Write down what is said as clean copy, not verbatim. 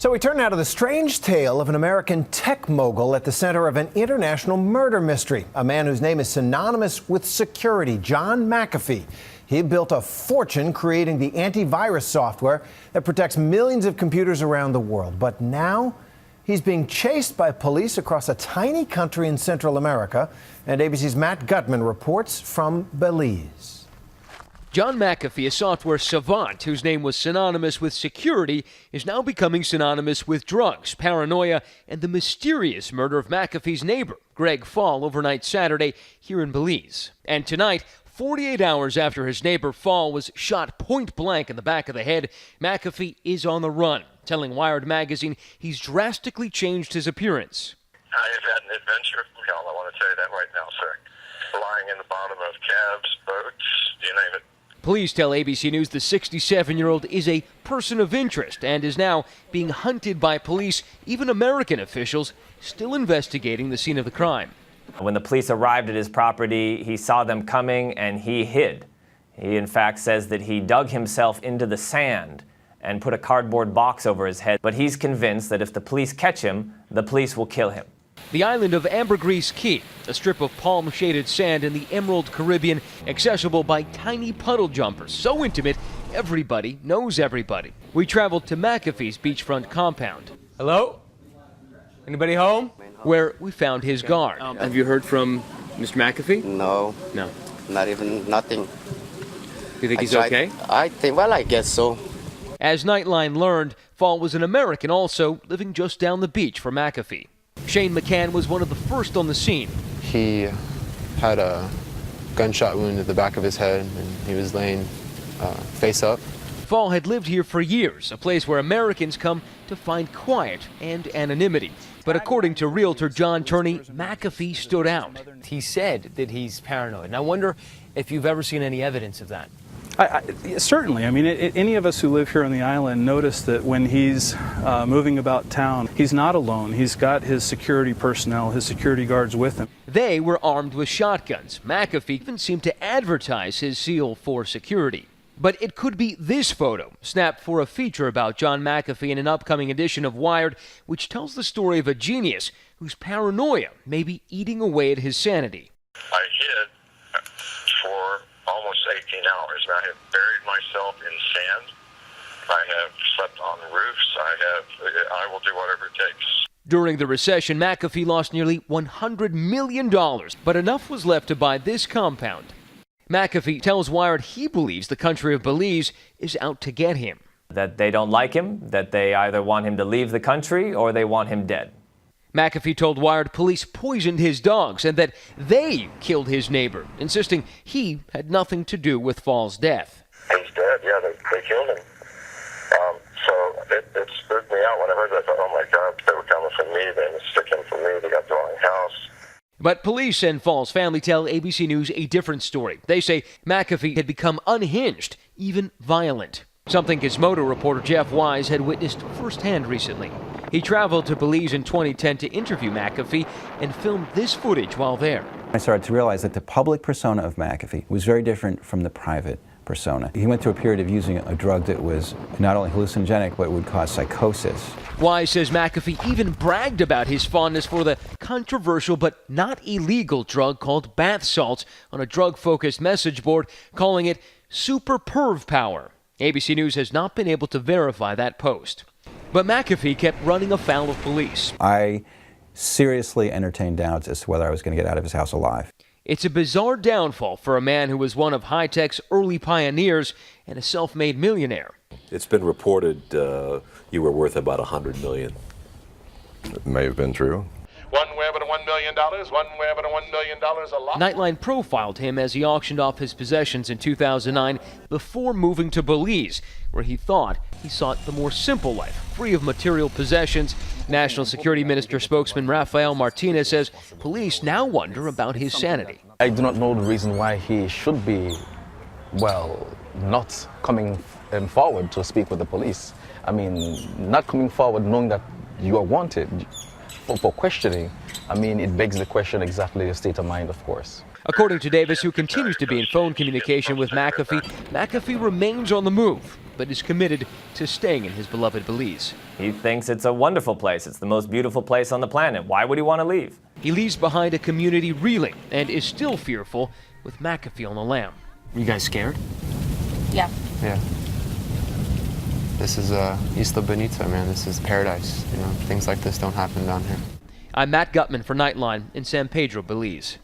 So we turn now to the strange tale of an American tech mogul at the center of an international murder mystery. A man whose name is synonymous with security, John McAfee. He built a fortune creating the antivirus software that protects millions of computers around the world. But now he's being chased by police across a tiny country in Central America. And ABC's Matt Gutman reports from Belize. John McAfee, a software savant whose name was synonymous with security, is now becoming synonymous with drugs, paranoia, and the mysterious murder of McAfee's neighbor, Greg Fall, overnight Saturday here in Belize. And tonight, 48 hours after his neighbor Fall was shot point blank in the back of the head, McAfee is on the run, telling Wired magazine he's drastically changed his appearance. I have had an adventure from hell, I want to tell you that right now, sir. Lying in the bottom of cabs, boats, you name it. Police tell ABC News the 67-year-old is a person of interest and is now being hunted by police, even American officials still investigating the scene of the crime. When the police arrived at his property, he saw them coming and he hid. He, in fact, says that he dug himself into the sand and put a cardboard box over his head. But he's convinced that if the police catch him, the police will kill him. The island of Ambergris Key, a strip of palm-shaded sand in the Emerald Caribbean, accessible by tiny puddle jumpers, so intimate everybody knows everybody. We traveled to McAfee's beachfront compound. Hello? Anybody home? Where we found his guard. Have you heard from Mr. McAfee? No. No. Not even nothing. You think he's okay? I guess so. As Nightline learned, Fall was an American also living just down the beach from McAfee. Shane McCann was one of the first on the scene. He had a gunshot wound at the back of his head, and he was laying face up. Fall had lived here for years, a place where Americans come to find quiet and anonymity. But according to realtor John Turney, McAfee stood out. He said that he's paranoid. And I wonder if you've ever seen any evidence of that. Certainly. I mean, any of us who live here on the island notice that when he's moving about town, he's not alone. He's got his security personnel, his security guards with him. They were armed with shotguns. McAfee even seemed to advertise his zeal for security. But it could be this photo, snapped for a feature about John McAfee in an upcoming edition of Wired, which tells the story of a genius whose paranoia may be eating away at his sanity. I hid for almost 18 hours. I have buried myself in sand. I have slept on roofs. I will do whatever it takes. During the recession, McAfee lost nearly $100 million, but enough was left to buy this compound. McAfee tells Wired he believes the country of Belize is out to get him. That they don't like him, that they either want him to leave the country or they want him dead. McAfee told Wired police poisoned his dogs and that they killed his neighbor, insisting he had nothing to do with Fall's death. He's dead, yeah, they killed him. So it spooked me out when I heard that. I thought, oh my God, they were coming for me, they were sticking for me, they got the wrong house. But police and Fall's family tell ABC News a different story. They say McAfee had become unhinged, even violent. Something Gizmodo reporter Jeff Wise had witnessed firsthand recently. He traveled to Belize in 2010 to interview McAfee and filmed this footage while there. I started to realize that the public persona of McAfee was very different from the private persona. He went through a period of using a drug that was not only hallucinogenic, but would cause psychosis. Wise says McAfee even bragged about his fondness for the controversial but not illegal drug called bath salts on a drug-focused message board, calling it super perv power. ABC News has not been able to verify that post. But McAfee kept running afoul of police. I seriously entertained doubts as to whether I was going to get out of his house alive. It's a bizarre downfall for a man who was one of high-tech's early pioneers and a self-made millionaire. It's been reported you were worth about $100 million. It may have been true. One way but $1 million, one way but $1 million, a lot. Nightline profiled him as he auctioned off his possessions in 2009 before moving to Belize, where he thought he sought the more simple life, free of material possessions. National Security Minister spokesman Rafael Martinez says police now wonder about his sanity. I do not know the reason why he should be, well, not coming forward to speak with the police. I mean, not coming forward knowing that you are wanted for questioning. I mean, it begs the question exactly your state of mind, of course. According to Davis, who continues to be in phone communication with McAfee, McAfee remains on the move, but is committed to staying in his beloved Belize. He thinks it's a wonderful place. It's the most beautiful place on the planet. Why would he want to leave? He leaves behind a community reeling and is still fearful with McAfee on the lam. Are you guys scared? Yeah. This is Isla Bonita, man. This is paradise. You know, things like this don't happen down here. I'm Matt Gutman for Nightline in San Pedro, Belize.